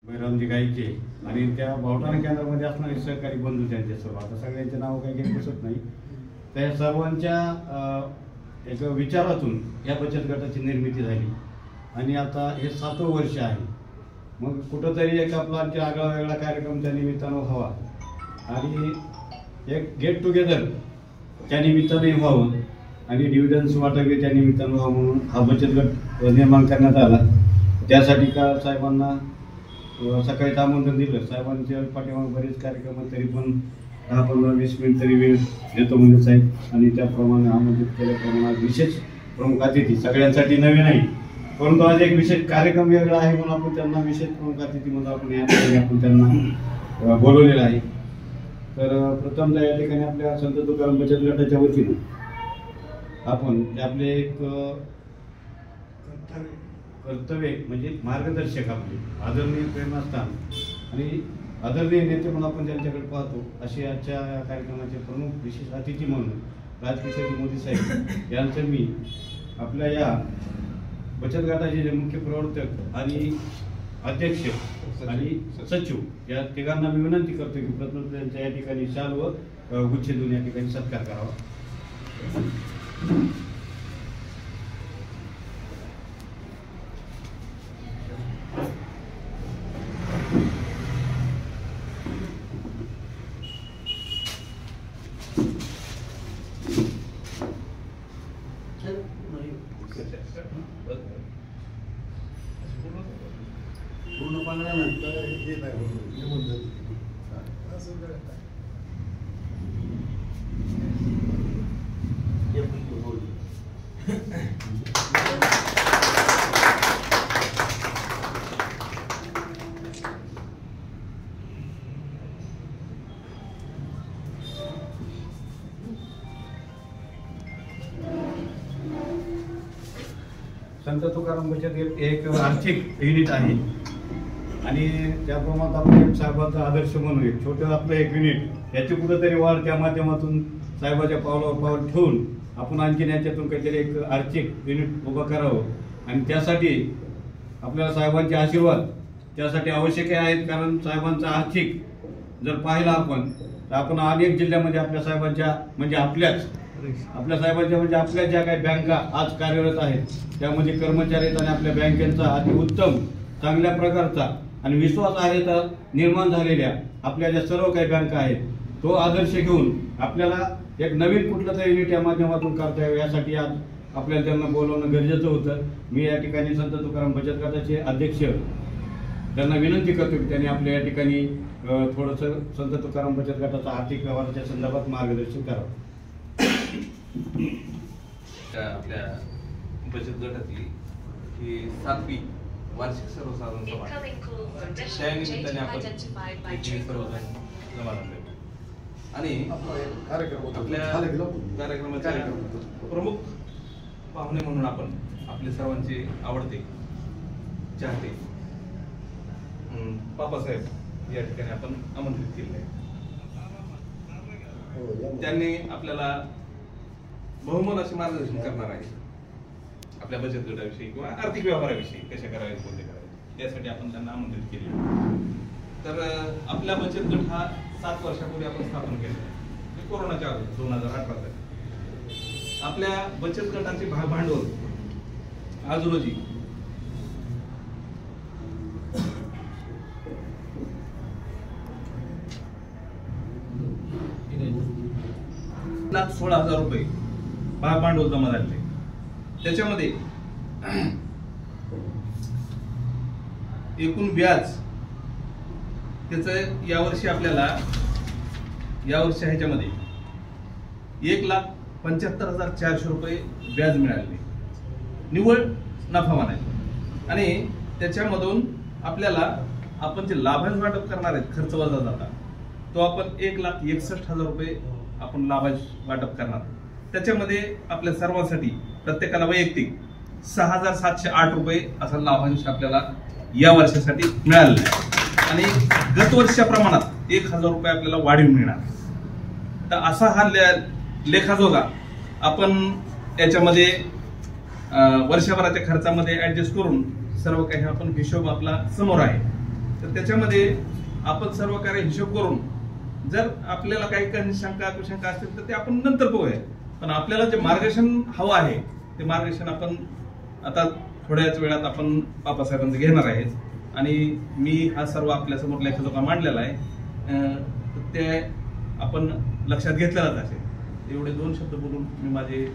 बैरामजी गाईचे आणि त्या भावठाणा केंद्रामध्ये असणारे सहकारी बंधू त्यांचे सर्व, आता सगळ्यांचे नाव काही काही दिसत नाही, त्या सर्वांच्या एक विचारातून या बचत गटाची निर्मिती झाली आणि आता हे 7वं वर्ष आहे. मग कुठंतरी एक आपला आगळा वेगळा कार्यक्रम त्या निमित्तानं व्हावा आणि एक गेट टुगेदर त्या निमित्ताने व्हावं आणि डिव्हिडन्स वाटावे त्या निमित्तानं व्हावं म्हणून हा बचत गट निर्माण करण्यात आला. त्यासाठी का साहेबांना सकाळीच आमंत्रण दिलं. साहेबांच्या पाठीमागे बरेच कार्यक्रम, तरी पण 10-15-20 मिनिट तरी वेळ देतो म्हणजे साहेब, आणि त्याप्रमाणे आमंत्रित केल्याप्रमाणे आज विशेष प्रमुख अतिथी सगळ्यांसाठी नवीन आहे, परंतु आज एक विशेष कार्यक्रम वेगळा आहे म्हणून आपण त्यांना विशेष प्रमुख अतिथी म्हणून आपण त्यांना बोलवलेलं आहे. तर प्रथमतः या ठिकाणी आपल्या संत तुकाराम बचत गटाच्या वतीनं आपण आपले एक कर्तव्य म्हणजे मार्गदर्शक आपले आदरणीय प्रेमस्थान आणि आदरणीय नेते म्हणून आपण त्यांच्याकडे पाहतो, असे आजच्या या कार्यक्रमाचे प्रमुख विशेष अतिथी म्हणून राजकिशोर मोदी साहेब यांचं मी आपल्या या बचत गटाचे जे मुख्य प्रवर्तक आणि अध्यक्ष आणि सचिव या तिघांना मी विनंती करतो की प्रथम त्यांच्या या ठिकाणी शाल व गुच्छ देऊन या ठिकाणी सत्कार करावा. पूर्ण 15 मिनिट येत आहे. संत तुकाराम बचत गट एक आर्थिक युनिट आहे आणि त्याप्रमाणे आपण एक साहेबांचा आदर्श म्हणून एक छोटं आपलं एक युनिट याची कुठंतरी वाढ त्या माध्यमातून साहेबाच्या पावलावर पाऊल ठेवून आपण आणखीन याच्यातून काहीतरी एक आर्थिक युनिट उभं करावं आणि त्यासाठी आपल्याला साहेबांचे आशीर्वाद त्यासाठी आवश्यक आहेत. कारण साहेबांचा आर्थिक जर पाहिला आपण तर आपण अनेक जिल्ह्यामध्ये आपल्या साहेबांच्या म्हणजे आपल्या साहेबांच्या म्हणजे आपल्या ज्या काही बँका आज कार्यरत आहेत त्यामध्ये कर्मचारी आणि आपल्या बँकेचा अतिउत्तम चांगल्या प्रकारचा आणि विश्वासार्हता निर्माण झालेल्या आपल्या ज्या सर्व काही बँका आहेत तो आदर्श घेऊन आपल्याला एक नवीन कुठलं तरी युनिट या माध्यमातून करता यावं यासाठी आज आपल्याला त्यांना बोलवणं गरजेचं होतं. मी या ठिकाणी संत तुकाराम बचत गटाचे अध्यक्ष त्यांना विनंती करतो की त्यांनी आपल्या या ठिकाणी थोडंसं संत तुकाराम बचत गटाचा आर्थिक व्यवहाराच्या संदर्भात मार्गदर्शन करावं. आपल्या बचत गटातली ही 7वी वार्षिक सर्वसाधारण सभा त्या निमित्ताने आपण सर्वजण जमा झाले आणि आपल्या कार्यक्रमाचे प्रमुख पाहुणे म्हणून आपण आपले सर्वांचे आवडते चाहते पापासाहेब या ठिकाणी आपण आमंत्रित केले आहे. त्यांनी आपल्याला बहुमोल असे मार्गदर्शन करणार आहे आपल्या बचत गटाविषयी किंवा आर्थिक व्यवहाराविषयी कशा करावे कोणते करावे यासाठी आपण त्यांना आमंत्रित केले. तर आपला बचत गट हा 7 वर्षापूर्वी आपण स्थापन केला आहे कोरोनाच्या अगोदर 2018 साली. आपल्या बचत गटाचे भांडवल आज रोजी ₹1,16,000 रुपये भांडवल जमा झाले. त्याच्यामध्ये एकूण व्याज त्याचं यावर्षी आपल्याला यावर्षी ह्याच्यामध्ये 1,75,400 रुपये व्याज मिळाले निव्वळ नफा म्हणायचा. आणि त्याच्यामधून आपल्याला आपण जे लाभांश वाटप करणार आहेत खर्च वजा जाता तो आपण 1,61,000 रुपये आपण लाभांश वाटप करणार. त्याच्यामध्ये आपल्या सर्वांसाठी प्रत्येकाला वैयक्तिक 6,708 रुपये असा लाभांश आपल्याला या वर्षासाठी मिळालेला आहे आणि गत वर्षाच्या प्रमाणात 1,000 रुपये आपल्याला वाढीव मिळणार. तर असा हा लेखाजोगा आपण याच्यामध्ये वर्षभराच्या खर्चामध्ये ऍडजस्ट करून सर्व काही आपण हिशोब आपला समोर आहे. तर त्याच्यामध्ये आपण सर्व कार्य हिशोब करून जर आपल्याला काही शंका कुशंका असतील तर ते आपण नंतर बघूया. पण आपल्याला जे मार्गदर्शन हवं आहे ते मार्गदर्शन आपण आता थोड्याच वेळात आपण बाबासाहेबांचं घेणार आहे. आणि मी हा सर्व आपल्यासमोर लेखाजोखा मांडलेला आहे, ते आपण लक्षात घेतलेलाच असेल. एवढे 2 शब्द बोलून मी माझे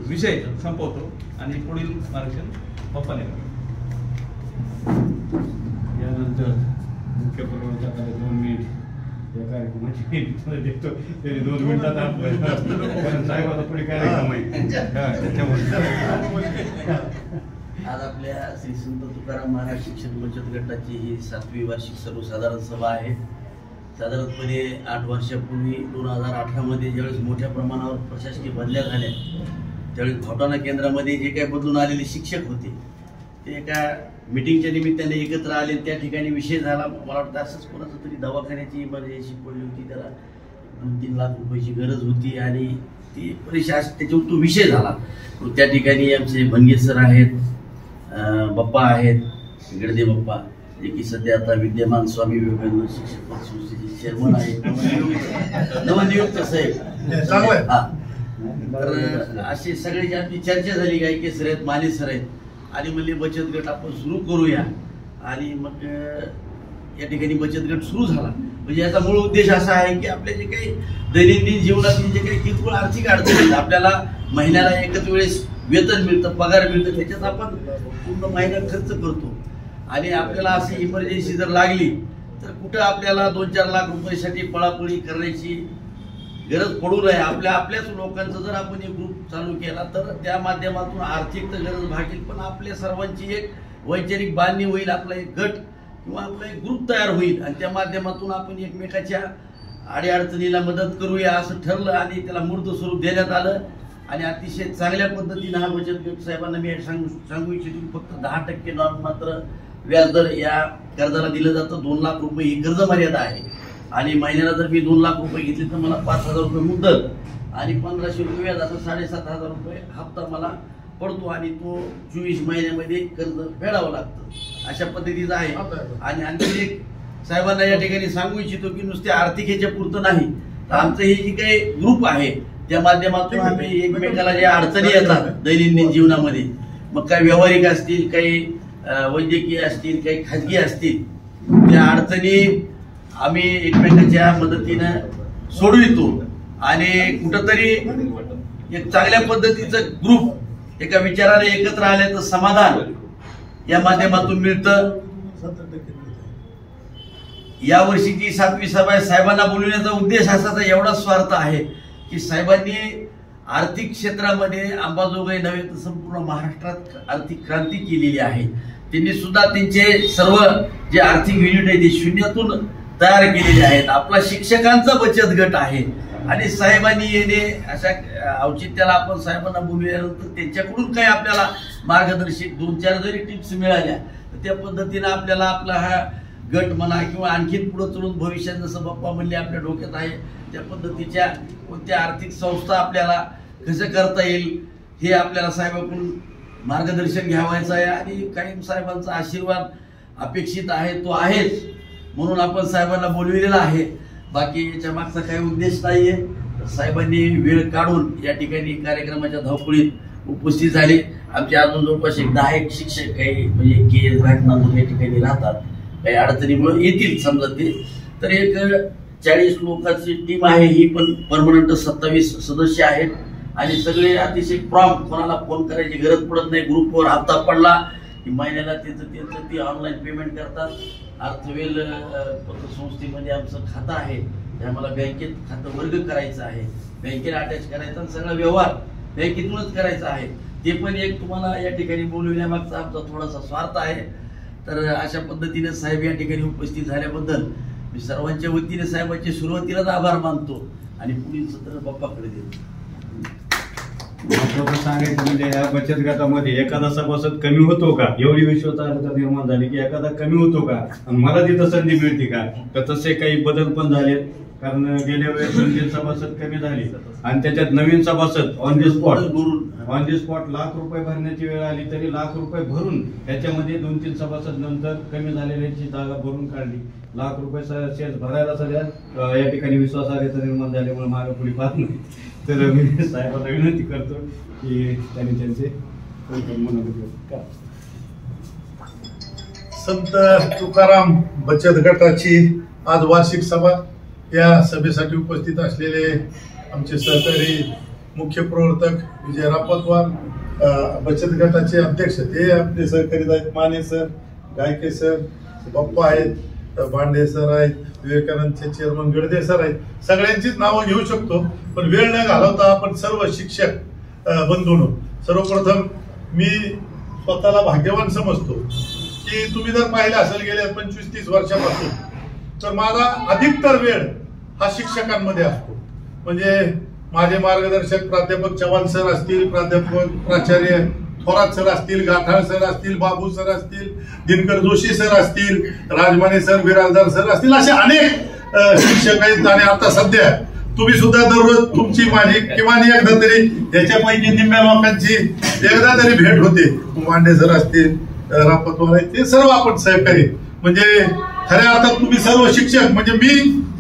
विषय संपवतो आणि पुढील मार्गदर्शन पप्पाने यानंतर मुख्य प्रवक्त्याकडे 2 मिनिट या कार्यक्रमाची देतो. तरी 2 मिनिटात आपण साहेबाला पुढे कार्यक्रम आज आपल्या श्री संत तुकाराम महाराज शिक्षण बचत गटाची ही 7वी वार्षिक सर्वसाधारण सभा आहे. साधारणपणे 8 वर्षापूर्वी 2018 मध्ये ज्यावेळेस मोठ्या प्रमाणावर प्रशासकीय बदल्या झाल्या त्यावेळेस घोटाळा केंद्रामध्ये जे काही बदलून आलेले शिक्षक होते ते एका मिटिंगच्या निमित्ताने एकत्र आले. त्या ठिकाणी विषय झाला, मला वाटतं असंच कोणाचं तरी दवाखान्याची इमर्जन्सी पडली होती, त्याला 2-3 लाख रुपयाची गरज होती आणि ती परीक्षा त्याच्यावर तो विषय झाला. त्या ठिकाणी आमचे भनगे सर आहेत, बाप्पा आहेत, गडदे बाप्पा, जे की सध्या आता विद्यमान स्वामी विवेकानंद शिक्षक संस्थेचे चेअरमन आहेत, नवनियुक्त साहेब. हा, तर अशी सगळ्याची आमची चर्चा झाली. गायके सर आहेत, माने सर आहेत आणि म्हणले बचत गट आपण सुरू करूया. आणि मग या ठिकाणी बचत गट सुरू झाला. म्हणजे याचा मूळ उद्देश असा आहे की आपल्या जे काही दैनंदिन जीवनातील जे काही किरकोळ आर्थिक अडचणी आपल्याला महिन्याला एकच वेळेस वेतन मिळतं, पगार मिळतं, त्याच्यात आपण पूर्ण महिना खर्च करतो. आणि आपल्याला अशी इमर्जन्सी जर लागली तर कुठं आपल्याला 2-4 लाख रुपयासाठी पळापळी करण्याची गरज पडू नये. आपल्याच लोकांचं जर आपण एक ग्रुप चालू केला तर त्या माध्यमातून आर्थिक तर गरज भागेल, पण आपल्या सर्वांची एक वैचारिक बांधणी होईल, आपला एक गट किंवा आपला एक ग्रुप तयार होईल आणि त्या माध्यमातून आपण एकमेकाच्या अडीअडचणीला मदत करूया असं ठरलं आणि त्याला मूर्त स्वरूप देण्यात आलं. आणि अतिशय चांगल्या पद्धतीनं हा बचत गट साहेबांना मी सांगू इच्छितो, फक्त 10% मात्र व्याजदर या कर्जाला दिलं जातं. 2 लाख रुपये ही कर्ज मर्यादा आहे आणि महिन्याला जर मी 2 लाख रुपये घेतले तर मला 5,000 रुपये मुद्दल आणि 1,500 रुपये व्याज, असं 7,500 रुपये हप्ता मला पडतो आणि तो 24 महिन्यामध्ये कर्ज फेडावं लागतं. अशा पद्धतीचं आहे. आणि आणखी एक साहेबांना या ठिकाणी सांगू इच्छितो की नुसते आर्थिक ह्याच्या पुरतं नाही, तर आमचं हे जे काही ग्रुप आहे त्या माध्यमातून आम्ही एकमेकाला ज्या अडचणी येतात दैनंदिन जीवनामध्ये, मग काही व्यावहारिक असतील, काही वैद्यकीय असतील, काही खाजगी असतील, त्या अडचणी आम्ही एकमेकाच्या मदतीनं सोडवितो. आणि कुठंतरी एक चांगल्या पद्धतीचं ग्रुप एका विचाराने एकत्र आल्याचं समाधान या माध्यमातून मिळतं. या वर्षीची 7वी सभा साहेबांना बोलवण्याचा उद्देश असाच एवढा स्वार्थ आहे की साहेबांनी आर्थिक क्षेत्रामध्ये अंबाजोगाई नव्हे तर संपूर्ण महाराष्ट्रात आर्थिक क्रांती केलेली आहे. त्यांनी सुद्धा त्यांचे सर्व जे आर्थिक युनिट आहे ते शून्यातून तयार केलेले आहेत. आपला शिक्षकांचा बचत गट आहे आणि साहेबांनी येणे अशा औचित्याला आपण साहेबांना बोलल्यानंतर त्यांच्याकडून काही आपल्याला मार्गदर्शक 2-4 जरी टिप्स मिळाल्या तर त्या पद्धतीनं आपल्याला आपला हा गट म्हणा किंवा आणखीन पुढे चढून भविष्यात जसं बाप्पा म्हणले आपल्या डोक्यात आहे त्या पद्धतीच्या कोणत्या आर्थिक संस्था आपल्याला कसं करता येईल हे आपल्याला साहेबांकडून मार्गदर्शन घ्यावायचं आहे. आणि कायम साहेबांचा आशीर्वाद अपेक्षित आहे, तो आहेच, म्हणून आपण साहेबांना बोलविलेला आहे. बाकी याच्या मागचा काही उद्देश नाहीये. साहेबांनी वेळ काढून या ठिकाणी कार्यक्रमाच्या धावपळीत उपस्थित झाले. आमचे अजून जवळपास 10 शिक्षक काही म्हणजे के राहणार या ठिकाणी राहतात, काही अडचणीमुळे येतील समजा ते, तर एक 40 लोकांची टीम आहे. ही पण परमनंट 27 सदस्य आहेत आणि सगळे अतिशय प्रॉम्प्ट, कोणाला फोन करायची गरज पडत नाही. ग्रुपवर हप्ता पडला की महिन्याला त्याचं ती ऑनलाईन पेमेंट करतात. अर्थवेल पतसंस्थेमध्ये आमचं खातं आहे, ते आम्हाला बँकेत खातं वर्ग करायचं आहे, बँकेला अटॅच करायचं आणि सगळा व्यवहार बँकेतूनच करायचा आहे. ते पण एक तुम्हाला या ठिकाणी बोलविण्यामागचा आमचा थोडासा स्वार्थ आहे. तर अशा पद्धतीने साहेब या ठिकाणी उपस्थित झाल्याबद्दल मी सर्वांच्या वतीने साहेबांचे सुरुवातीलाच आभार मानतो आणि पुढील सत्र बाप्पाकडे देतो. महत्वाचं सांगायचं म्हणजे या बचत गटामध्ये एखादा सभासद कमी होतो का, एवढी विश्वासार्हता निर्माण झाली की एखादा कमी होतो का आणि मला तिथं संधी मिळते का, तर तसे काही बदल पण झाले. कारण गेल्या वेळेस 2-3 सभासद कमी झाले आणि त्याच्यात नवीन सभासद ऑन दी स्पॉट ₹1,00,000 भरण्याची वेळ आली तरी ₹1,00,000 भरून त्याच्यामध्ये 2-3 सभासद नंतर कमी झालेल्यांची जागा भरून काढली. ₹1,00,000 शेअर भरायला सगळ्या या ठिकाणी विश्वासार्हता निर्माण झाल्यामुळे मागे पुढे पाहत नाही. तर मी साहेबांना विनंती करतो की त्यांनी त्यांचे संत तुकाराम बचत गटाची आज वार्षिक सभा. या सभेसाठी उपस्थित असलेले आमचे सहकारी मुख्य प्रवर्तक विजय रापतवार, बचत गटाचे अध्यक्ष ते आपले सहकारी आहेत माने सर, गायके सर, बाप्पा आहेत, भांडे सर आहेत, विवेकानंदचे चेअरमन गडदे सर आहेत. सगळ्यांचीच नावं घेऊ शकतो पण वेळ न घालवता आपण सर्व शिक्षक बंधूंनो, सर्वप्रथम मी स्वतःला भाग्यवान समजतो की तुम्ही जर पाहिलं असेल गेल्या 25-30 वर्षापासून तर माझा अधिकतर वेळ हा शिक्षकांमध्ये असतो. म्हणजे माझे मार्गदर्शक प्राध्यापक चव्हाण सर असतील, प्राध्यापक प्राचार्य थोरात सर असतील, गाठाळ सर असतील, बाबू सर असतील, दिनकर जोशी सर असतील, राजमाने सर, बिराजदार सर असतील, असे अनेक शिक्षक आहेत. आणि आता सध्या तुम्ही सुद्धा दररोज तुमची माझी किमान एकदा तरी त्याच्यापैकी निम्म्या लोकांची एकदा तरी भेट होते. मांडे सर असतील, रापतवार आहेत, ते सर्व आपण सहकारी. म्हणजे खऱ्या अर्थात तुम्ही सर्व शिक्षक, म्हणजे मी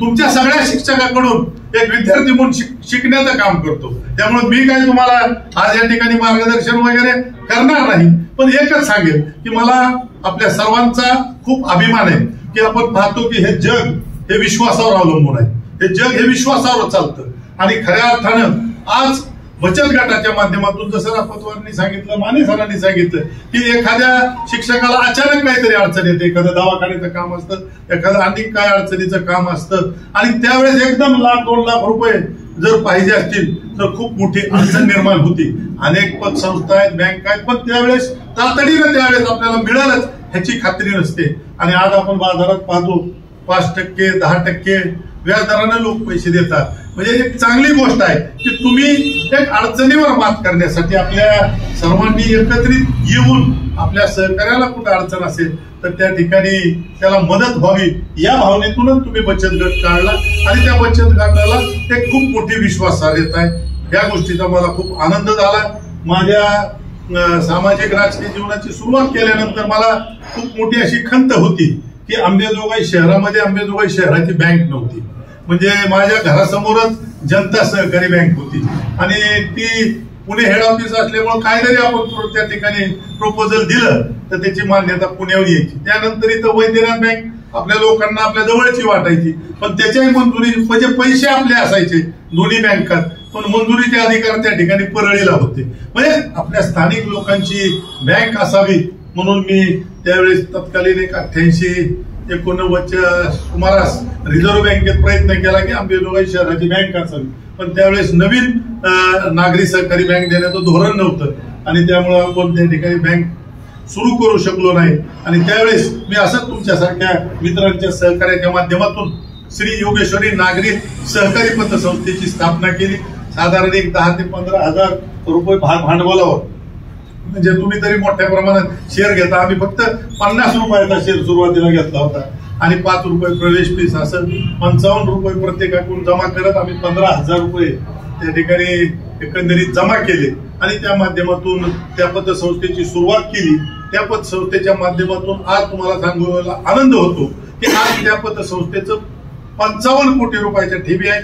तुमच्या सगळ्या शिक्षकाकडून एक विद्यार्थी म्हणून शिकण्याचं काम करतो. त्यामुळे मी काही तुम्हाला आज या ठिकाणी मार्गदर्शन वगैरे करणार नाही, पण एकच सांगेल की मला आपल्या सर्वांचा खूप अभिमान आहे की आपण पाहतो की हे जग हे विश्वासावर अवलंबून आहे. हे जग हे विश्वासावर चालतं आणि खऱ्या अर्थानं आज बचत गटाच्या माध्यमातून जसं रापतवारांनी सांगितलं, माने सरांनी सांगितलं की एखाद्या शिक्षकाला अचानक काहीतरी अडचण येते, एखादं दवाखान्याचं काम असतं, एखादं अनेक काय अडचणीचं काम असतं आणि त्यावेळेस एकदम ₹1,00,000-2,00,000 जर पाहिजे असतील तर खूप मोठी अडचण निर्माण होती. अनेक पतसंस्था आहेत, बँक आहेत, पण त्यावेळेस तातडीनं त्यावेळेस आपल्याला मिळालंच ह्याची खात्री नसते. आणि आज आपण बाजारात पाहतो 5%, 10% व्याजदराने लोक पैसे देतात. म्हणजे एक चांगली गोष्ट आहे की तुम्ही एक अडचणीवर मात करण्यासाठी आपल्या सर्वांनी एकत्रित येऊन आपल्या सहकार्याला कुठे अडचण असेल तर त्या ठिकाणी त्याला मदत व्हावी या भावनेतूनच तुम्ही बचत गट काढला आणि त्या बचत गटाला एक खूप मोठी विश्वासार्हता आहे. या गोष्टीचा मला खूप आनंद झाला. माझ्या सामाजिक राजकीय जीवनाची सुरुवात केल्यानंतर मला खूप मोठी अशी खंत होती की अंबेजोगाई शहरामध्ये अंबेजोगाई शहराची बँक नव्हती. म्हणजे माझ्या घरासमोरच जनता सहकारी बँक होती आणि ती पुणे हेड ऑफिस असल्यामुळे काय जरी आपण त्या ठिकाणी प्रपोजल दिलं तर त्याची मान्यता पुण्यावर यायची. त्यानंतर इथं वैद्यनाथ बँक आपल्या लोकांना आपल्या जवळची वाटायची, पण त्याच्याही मंजुरी म्हणजे पैसे आपले असायचे दोन्ही बँकात, पण मंजुरीचे अधिकार त्या ठिकाणी परळीला होते. म्हणजे आपल्या स्थानिक लोकांची बँक असावी म्हणून मी त्यावेळेस तत्कालीन 88-89च्या सुमारास रिझर्व्ह बँकेत प्रयत्न केला की अंबेजोगाई शहराची बँक असावी. पण त्यावेळेस नवीन नागरी सहकारी बँक देण्याचं धोरण नव्हतं आणि त्यामुळे आपण त्या ठिकाणी बँक सुरू करू शकलो नाही. आणि त्यावेळेस मी असंच तुमच्यासारख्या मित्रांच्या सहकार्याच्या माध्यमातून श्री योगेश्वरी नागरी सहकारी पतसंस्थेची स्थापना केली. साधारण एक 10,000 ते 15,000 रुपये भांडवलावर. म्हणजे तुम्ही तरी मोठ्या प्रमाणात शेअर घेता, आम्ही फक्त ₹50 शेअर सुरुवातीला घेतला होता आणि ₹5 प्रवेश फीस, असं ₹55 प्रत्येकाकडून जमा करत आम्ही ₹15,000 त्या ठिकाणी एकंदरीत जमा केले आणि त्या माध्यमातून त्या पतसंस्थेची सुरुवात केली. त्या पतसंस्थेच्या माध्यमातून आज तुम्हाला सांगूला आनंद होतो की आज त्या पतसंस्थेचं 55 कोटी रुपयाच्या ठेवी आहे,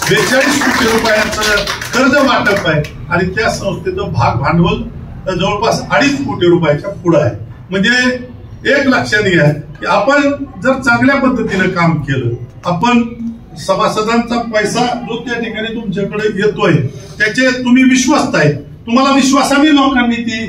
42 कोटी रुपयांचं कर्ज वाटप आहे आणि त्या संस्थेचं भाग भांडवल जवळपास 2.5 कोटी रुपयाच्या पुढे आहे. म्हणजे एक लक्षात घ्या की आपण जर चांगल्या पद्धतीने काम केलं, आपण सभासदांचा पैसा जो त्या ठिकाणी तुमच्याकडे येतोय त्याचे तुम्ही विश्वस्त आहे, तुम्हाला विश्वासाने लोकांनी ती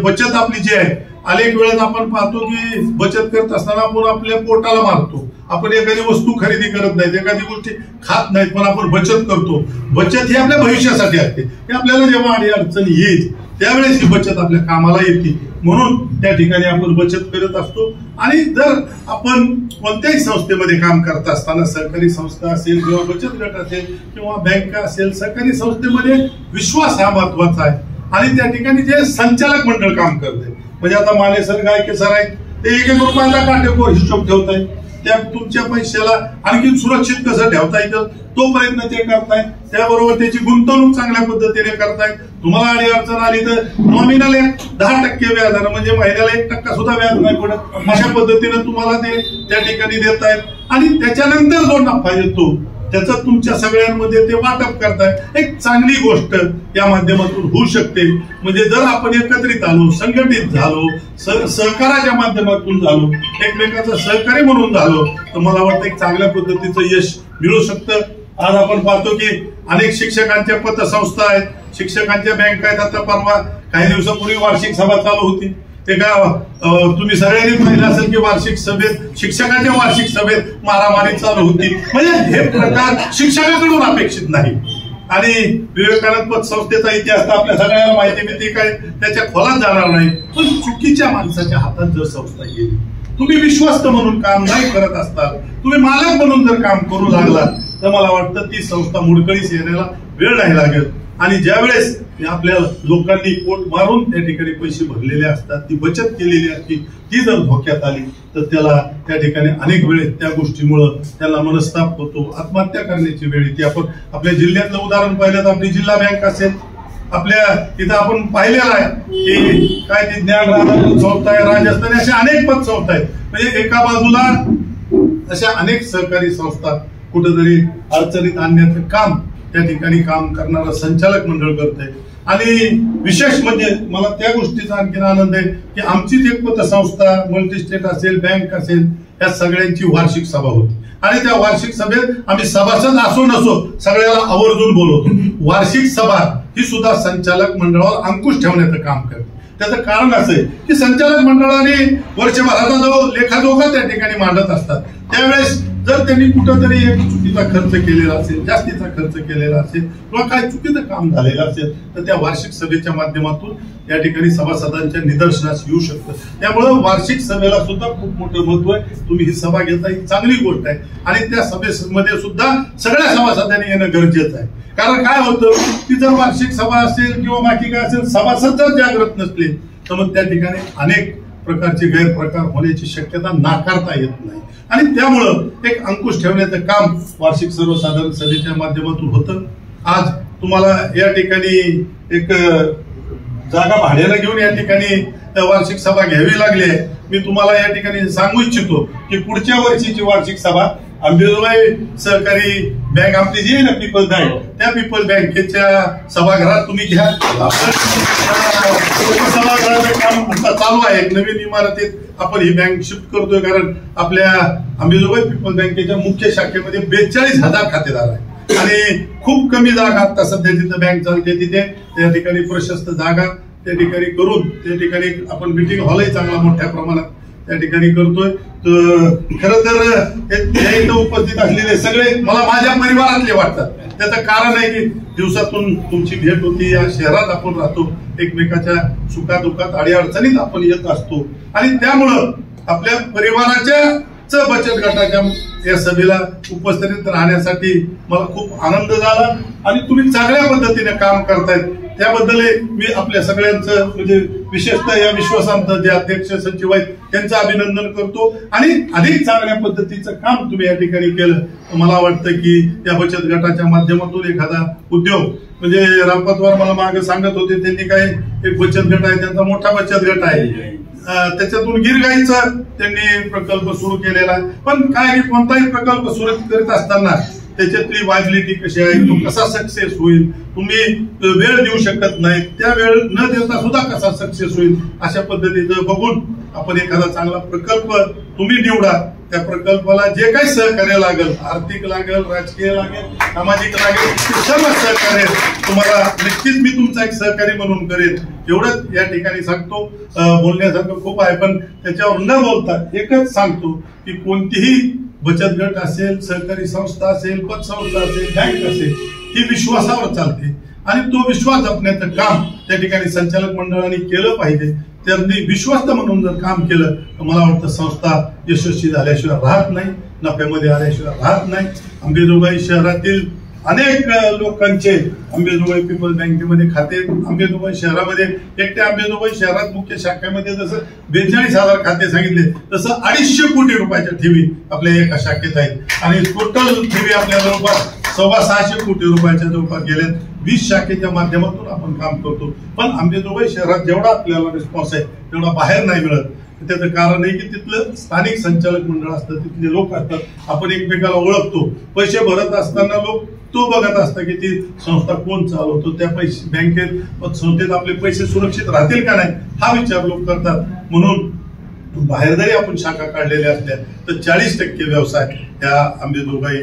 बचत आपली जी आहे. अनेक वेळेस आपण पाहतो की बचत करत असताना आपण आपल्या पोटाला मारतो, आपण एखादी वस्तू खरेदी करत नाहीत, एखादी गोष्टी खात नाहीत, पण आपण बचत करतो. बचत ही आपल्या भविष्यासाठी असते की आपल्याला जेव्हा अडचण येईल त्यावेळेस ही बचत आपल्या कामाला येते. म्हणून त्या ठिकाणी आपण बचत करत असतो. आणि जर आपण कोणत्याही संस्थेमध्ये काम करत असताना, सहकारी संस्था असेल किंवा बचत गट असेल किंवा बँक असेल, सहकारी संस्थेमध्ये विश्वास हा महत्वाचा आहे. आणि त्या ठिकाणी जे संचालक मंडळ काम करते, म्हणजे आता माने सर, गायके सर आहेत, ते ₹1 काटेकोर हिशोब ठेवत आहेत. त्या तुमच्या पैशाला आणखी सुरक्षित कसं ठेवता येतं तो प्रयत्न ते करतायत. त्याबरोबर त्याची गुंतवणूक चांगल्या पद्धतीने करतायत. तुम्हाला आणि अडचण आली तर नॉमिनल 10% व्याजानं म्हणजे महिन्याला 1% सुद्धा व्याज नाही पडत, अशा पद्धतीने तुम्हाला ते त्या ठिकाणी देतायत. आणि त्याच्यानंतर जो नफा येतो त्याचं तुमच्या सगळ्यांमध्ये ते वाटप करताय. एक चांगली गोष्ट या माध्यमातून होऊ शकते. म्हणजे जर आपण एकत्रित आलो, संघटित झालो, सहकाराच्या माध्यमातून झालो, एकमेकांचं सहकारी म्हणून झालो, तर मला वाटतं एक चांगल्या पद्धतीचं यश मिळू शकतं. आज आपण पाहतो की अनेक शिक्षकांच्या पतसंस्था आहेत, शिक्षकांच्या बँका आहेत. आता परवा काही दिवसापूर्वी वार्षिक सभा चालू होती. तुम्ही सगळ्यांनी पाहिलं असेल की वार्षिक सभेत, शिक्षकांच्या वार्षिक सभेत मारामारी चालू होती. म्हणजे हे प्रकार शिक्षकाकडून अपेक्षित नाही. आणि विवेकानंद पतसंस्थेचा इतिहास तर आपल्या सगळ्यांना माहिती मिळते, काय त्याच्या खोलात जाणार नाही. पण चुकीच्या माणसाच्या हातात जर संस्था गेली, तुम्ही विश्वस्त म्हणून काम नाही करत असताल, तुम्ही मालक म्हणून जर काम करू लागलात, तर मला वाटतं ती संस्था मोडकळीस येण्याला वेळ नाही लागेल. आणि ज्यावेळेस आपल्या लोकांनी पोट मारून त्या ठिकाणी पैसे भरलेले असतात, ती बचत केलेली असते, ती जर धोक्यात आली तर त्याला त्या ठिकाणी अनेक वेळेस त्या गोष्टीमुळं त्याला मनस्ताप होतो, आत्महत्या करण्याची वेळ येते. आपण आपल्या जिल्ह्यातलं उदाहरण पाहिलं तर आपली जिल्हा बँक असेल, आपल्या तिथं आपण पाहिलेलं आहे की काय ती ज्ञानराधा संस्था आहे, राजस्थानी अशा अनेक पतसंस्था आहेत. म्हणजे एका बाजूला अशा अनेक सहकारी संस्था कुठेतरी अडचणीत आणण्याचं काम त्या ठिकाणी काम करणारं संचालक मंडळ करत आहे. आणि विशेष म्हणजे मला त्या गोष्टीचा आणखीन आनंद आहे की आमचीच एक पतसंस्था, मल्टीस्टेट असेल, बँक असेल, या सगळ्यांची वार्षिक सभा होती. आणि त्या वार्षिक सभेत आम्ही सभासद असो नसो सगळ्याला आवर्जून बोलवतो. वार्षिक सभा ही सुद्धा संचालक मंडळावर अंकुश ठेवण्याचं काम करते. त्याचं कारण असं आहे की संचालक मंडळाने वर्षभराचा जो लेखाजोखा त्या ठिकाणी मांडत असतात, त्यावेळेस जर त्यांनी कुठंतरी एक चुकीचा खर्च केलेला असेल, जास्तीचा खर्च केलेला असेल किंवा काही चुकीचं काम झालेलं असेल, तर त्या वार्षिक सभेच्या माध्यमातून या ठिकाणी सभासदांच्या निदर्शनास येऊ शकतं. त्यामुळं वार्षिक सभेला सुद्धा खूप मोठं महत्व आहे. तुम्ही ही सभा घेता ही चांगली गोष्ट आहे. आणि त्या सभेमध्ये सुद्धा सगळ्या सभासदांनी येणं गरजेचं आहे. कारण काय होतं की जर वार्षिक सभा असेल किंवा बाकी काय असेल, सभासद जर जागृत नसले तर मग त्या ठिकाणी अनेक प्रकारचे गैरप्रकार होण्याची शक्यता नाकारता येत नाही. आणि त्यामुळं एक अंकुश ठेवण्याचं काम वार्षिक सर्वसाधारण सभेच्या माध्यमातून होतं. आज तुम्हाला या ठिकाणी एक जागा भाड्यानं घेऊन या ठिकाणी वार्षिक सभा घ्यावी लागली आहे. मी तुम्हाला या ठिकाणी सांगू इच्छितो की पुढच्या वर्षीची वार्षिक सभा अंबेजोगाई सहकारी बँक आपली जी आहे ना, पीपल्स बँक, त्या पीपल्स बँकेच्या सभागृहात तुम्ही घ्या. सभागृहाचं काम आता चालू आहे. एक नवीन इमारतीत आपण ही बँक शिफ्ट करतोय, कारण आपल्या अंबेजोगाई पीपल्स बँकेच्या मुख्य शाखेमध्ये 42,000 खातेदार आहेत आणि खूप कमी जागा आता सध्या जिथं बँक चालते तिथे त्या ठिकाणी प्रशस्त जागा त्या ठिकाणी करून त्या ठिकाणी आपण मीटिंग हॉलही चांगला मोठ्या प्रमाणात त्या ठिकाणी करतोय. तर खरं तर इथं उपस्थित असलेले सगळे मला माझ्या परिवारातले वाटतात. त्याचं कारण आहे की दिवसातून तुमची भेट होती, या शहरात आपण राहतो, एकमेकाच्या सुखादुखात अडीअडचणीत आपण येत असतो. आणि त्यामुळं आपल्या परिवाराच्या बचत गटाच्या या सभेला उपस्थित राहण्यासाठी मला खूप आनंद झाला. आणि तुम्ही चांगल्या पद्धतीने काम करतायत त्याबद्दल मी आपल्या सगळ्यांचं म्हणजे विशेषतः या विश्वासांत जे अध्यक्ष सचिव आहेत त्यांचं अभिनंदन करतो. आणि अधिक चांगल्या पद्धतीचं काम तुम्ही या ठिकाणी केलं. मला वाटतं की या बचत गटाच्या माध्यमातून एखादा उद्योग म्हणजे रामपतवार मला मागे सांगत होते, त्यांनी काय एक बचत गट आहे, त्यांचा मोठा बचत गट आहे, त्याच्यातून गिरगाईचा त्यांनी प्रकल्प सुरू केलेला. पण काय कोणताही प्रकल्प सुरू करीत असताना त्याच्यातली वाजलिटी कशी आहे, तो कसा सक्सेस होईल, तुम्ही वेळ देऊ शकत नाही, त्या वेळ न देता सुद्धा कसा सक्सेस होईल, अशा पद्धतीचं बघून आपण एखादा चांगला प्रकल्प तुम्ही निवडा. त्या प्रकल्पाला जे काही सहकार्य लागेल, आर्थिक लागेल, राजकीय लागेल, सामाजिक लागेल, ते सर्व सहकार्य तुम्हाला नक्कीच मी तुमचा एक सहकारी म्हणून करेन. एवढंच या ठिकाणी सांगतो. बोलण्यासारखं खूप आहे, पण त्याच्यावर न बोलता एकच सांगतो की कोणतीही बचत गट असेल, सहकारी संस्था असेल, पतसंस्था असेल, बँक असेल, ही विश्वासावर चालते. आणि तो विश्वास जपण्याचं काम त्या ठिकाणी संचालक मंडळाने केलं पाहिजे. त्यांनी विश्वस्त म्हणून जर काम केलं तर मला वाटतं संस्था यशस्वी झाल्याशिवाय राहत नाही, नफ्यामध्ये आल्याशिवाय राहत नाही. अंबेजोगाई शहरातील अनेक लोकांचे अंबेजोगाई पीपल्स बँकेमध्ये खाते अंबेजोगाई शहरामध्ये एकट्या अंबेजोगाई शहरात मुख्य शाखेमध्ये जसं 42,000 खाते सांगितले तसं 250 कोटी रुपयाच्या ठेवी आपल्या एका शाखेत आहेत आणि टोटल ठेवी आपल्या जवळपास 625 कोटी रुपयाच्या जवळपास गेल्यात 20 शाखेच्या माध्यमातून आपण काम करतो. पण अंबेजोगाई शहरात जेवढा आपल्याला रिस्पॉन्स आहे तेवढा बाहेर नाही मिळत. त्याचं कारण आहे की तिथलं स्थानिक संचालक मंडळ असतं, तिथले लोक असतात, आपण एकमेकाला ओळखतो. पैसे भरत असताना लोक तो बघत असतात की ती संस्था कोण चालवतो, त्या पैसे बँकेत संस्थेत आपले पैसे सुरक्षित राहतील का नाही हा विचार लोक करतात. म्हणून बाहेर जरी आपण शाखा काढलेल्या असल्या तर 40% व्यवसाय ह्या अंबेजोगाई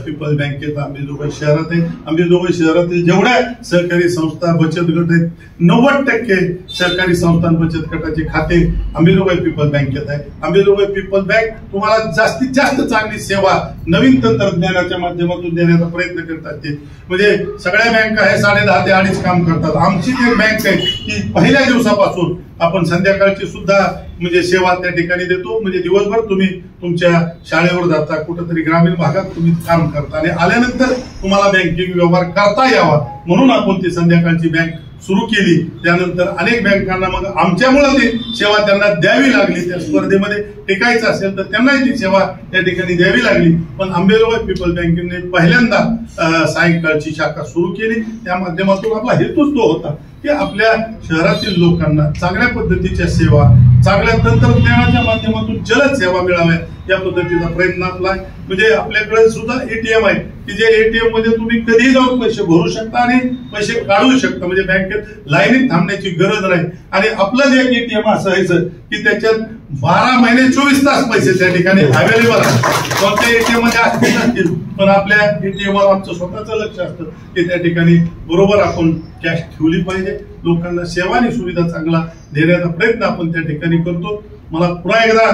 पीपल्स बँकेत अंबेजोगाई शहरात आहे. अंबेजोगाई शहरातील जेवढ्या सहकारी संस्था बचत गट आहेत 90% सहकारी संस्था बचत गटाचे खाते अंबेजोगाई पीपल्स बँकेत आहे. अंबेजोगाई पीपल्स बँक तुम्हाला जास्तीत जास्त चांगली सेवा नवीन तंत्रज्ञानाच्या माध्यमातून देण्याचा प्रयत्न करत असते. म्हणजे सगळ्या बँका हे 10:30 ते 2:30 काम करतात. आमची एक बँक आहे की पहिल्या दिवसापासून आपण संध्याकाळची सुद्धा म्हणजे सेवा त्या ठिकाणी देतो. म्हणजे दिवसभर तुम्ही तुमच्या शाळेवर जाता, कुठेतरी ग्रामीण भागात तुम्ही काम करता आणि आल्यानंतर तुम्हाला बँकिंग व्यवहार करता यावा म्हणून आपण ती संध्याकाळची बँक सुरू केली. त्यानंतर अनेक बँकांना मग आमच्यामुळे ती सेवा त्यांना द्यावी लागली. त्या स्पर्धेमध्ये टिकायचं असेल तर त्यांनाही ती सेवा त्या ठिकाणी द्यावी लागली. पण अंबेजोगाई पीपल्स बँकेने पहिल्यांदा सायंकाळची शाखा सुरू केली. त्या माध्यमातून आपला हेतूच तो होता की आपल्या शहरातील लोकांना चांगल्या पद्धतीच्या सेवा चांगल्या तंत्रज्ञानाच्या माध्यमातून जलद सेवा मिळाव्या या पद्धतीचा प्रयत्न आपला आहे. म्हणजे आपल्याकडे सुद्धा एटीएम आहे की जे एटीएम मध्ये तुम्ही कधीही जाऊन पैसे भरू शकता आणि पैसे काढू शकता. म्हणजे बँकेत लाईनीत थांबण्याची गरज नाही. आणि आपलं जे एटीएम असं व्हायचं की त्याच्यात 12 महिने 24 तास पैसे त्या ठिकाणी अवेलेबल असतात. कोणत्या एटीएम मध्ये असतील नसतील पण आपल्या एटीएम वर आमचं स्वतःचं लक्ष असतं की त्या ठिकाणी बरोबर आपण कॅश ठेवली पाहिजे. लोकांना सेवा आणि सुविधा चांगला देण्याचा प्रयत्न आपण त्या ठिकाणी करतो. मला पुन्हा एकदा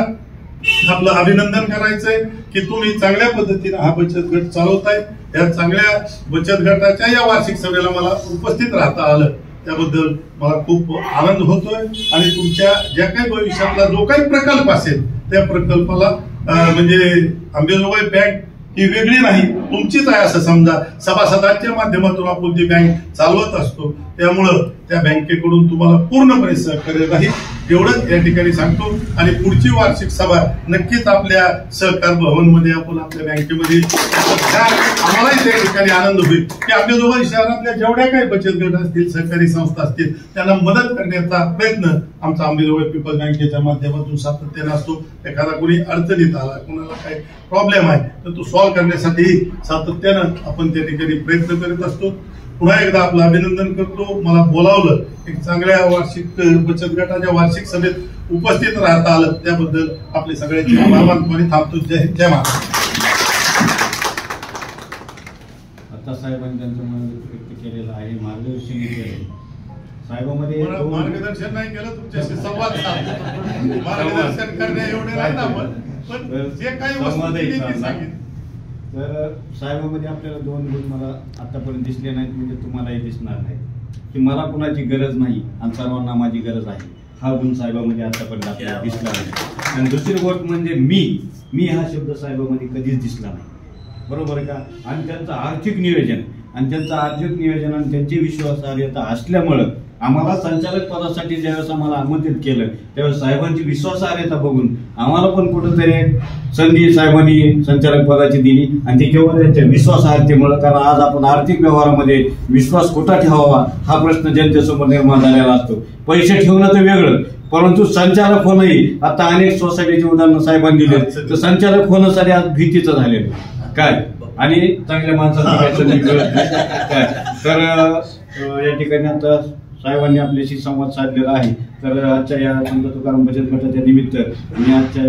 आपलं अभिनंदन करायचंय की तुम्ही चांगल्या पद्धतीने हा बचत गट चालवताय. या चांगल्या बचत गटाच्या या वार्षिक सभेला मला उपस्थित राहता आलं त्याबद्दल मला खूप आनंद होतोय. आणि तुमच्या ज्या काही भविष्यातला जो काही प्रकल्प असेल त्या प्रकल्पाला म्हणजे अंबेजोगाई बँक ही वेगळी नाही तुमचीच आहे असं समजा. सभासदांच्या माध्यमातून आपण ती बँक चालवत असतो. त्यामुळं त्या बँकेकडून तुम्हाला पूर्णपणे सहकार्य राहील एवढंच या ठिकाणी सांगतो. आणि पुढची वार्षिक सभा नक्कीच आपल्या सहकार भवनमध्ये आपण आपल्या बँकेमध्ये आम्हालाही त्या ठिकाणी आनंद होईल की अंबेजोगाई शहरातल्या जेवढ्या काही बचत गट असतील सहकारी संस्था असतील त्यांना मदत करण्याचा प्रयत्न आमचा अंबेजोगाई पीपल्स बँकेच्या माध्यमातून सातत्याने असतो. एखादा कोणी अडचणीत आला कोणाला काही प्रॉब्लेम आहे तर तो सॉल्व्ह करण्यासाठी सातत्यानं आपण त्या ठिकाणी प्रयत्न करीत असतो. पुन्हा एकदा आपलं अभिनंदन करतो. मला बोलावलं एक चांगल्या वार्षिक बचत गटाच्या वार्षिक सभेत उपस्थित राहता आलं त्याबद्दल आपले सगळ्यांचे आभार मानतो आणि थांबतो. जय हिंद जय महाराष्ट्र. आता साहेबांनी त्यांचं मन व्यक्त केलेलं आहे, मार्गदर्शन केले. साहेबांमध्ये मार्गदर्शन नाही केलं तुमच्याशी संवाद साधला. मार्गदर्शन करण्या एवढे नाही ना पण जे काही वस्तू सांगितलं. तर साहेबांमध्ये आपल्याला 2 गुण मला आतापर्यंत दिसले नाहीत म्हणजे तुम्हालाही दिसणार नाही की मला कुणाची गरज नाही आणि सर्वांना माझी गरज आहे. हा गुण साहेबांमध्ये आतापर्यंत आपल्याला दिसला नाही. आणि दुसरी गोष्ट म्हणजे मी हा शब्द साहेबांमध्ये कधीच दिसला नाही. बरोबर का? आणि त्यांचं आर्थिक नियोजन आणि त्यांची विश्वासार्हता असल्यामुळं आम्हाला संचालक पदासाठी ज्यावेळेस आम्हाला आमंत्रित केलं त्यावेळेस साहेबांची विश्वासार्हता बघून आम्हाला पण कुठंतरी संधी साहेबांनी संचालक पदाची दिली. आणि ती केवळ त्यांच्या विश्वासार्हतेमुळे. कारण आज आपण आर्थिक व्यवहारामध्ये विश्वास कुठं ठेवावा हा प्रश्न जनतेसमोर निर्माण झालेला असतो. पैसे ठेवणं तर वेगळं परंतु संचालक होणंही आता अनेक सोसायटीची उदाहरणं साहेबांनी दिली तर संचालक होण्यासाठी आज भीतीचं झालेलं काय आणि चांगल्या माणसाची काय संधी मिळत नाही काय. तर या ठिकाणी आता साहेबांनी आपल्याशी संवाद साधलेला आहे. तर आजच्या या संत तुकाराम बचत गटाच्या निमित्त मी आजच्या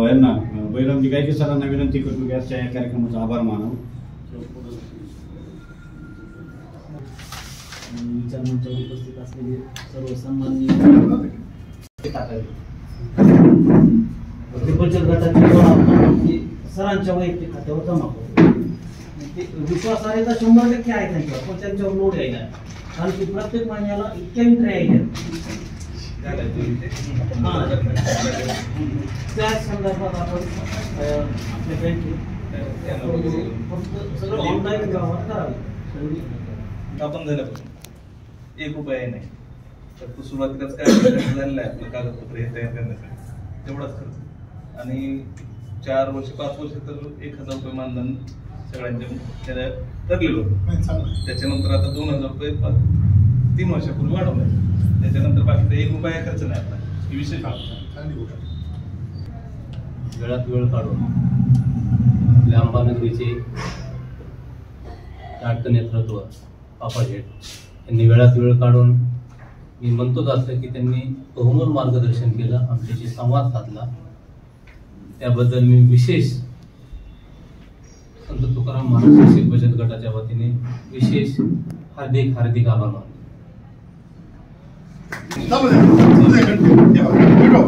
यांना बैरामजी गायके सरांना विनंती करतो की आजच्या या कार्यक्रमाचा आभार मानावा. विचारमंचावर उपस्थित असलेले सर्व सन्माननीय बचत गटाचे सरांच्या वैयक्तिक खात्यावर जमा करतो. विश्वासार्हता 100% आहे त्यांच्यावर पण त्यांच्यावर लोड यायला कारण की प्रत्येक महिन्याला इतक्या एंट्री आहे त्या संदर्भात आपण आपल्या बँकेत फक्त सगळं ऑनलाईन गावात करावं. आपण झाल्यापासून 1 रुपया नाही, फक्त सुरुवातीलाच काय झालेलं आहे आपलं कागदपत्र हे तयार करण्यासाठी तेवढाच खर्च. आणि 4 वर्ष 5 वर्ष तर 1000 रुपये मानधन सगळ्यांच्या ठरलेलं होतं. नाही, चांगलं. त्याच्यानंतर आता 2000 रुपये 3 वर्षापूर्वी वाढवलं. त्याच्यानंतर बाकी 1 रुपया खर्च नाही आपला. ही विशेष चांगली गोष्ट. वेळात वेळ काढून आपल्या अंबानगरीचे नाट्य नेतृत्व पापाशेठ यांनी वेळात वेळ काढून, मी म्हणतोच असं की त्यांनी बहुमोल मार्गदर्शन केलं, आमच्याशी संवाद साधला. त्याबद्दल मी विशेष संत तुकाराम महाराज शिक्षक बचत गटाच्या वतीने विशेष हार्दिक आभार मानतो. चालू द्या. चालू द्या.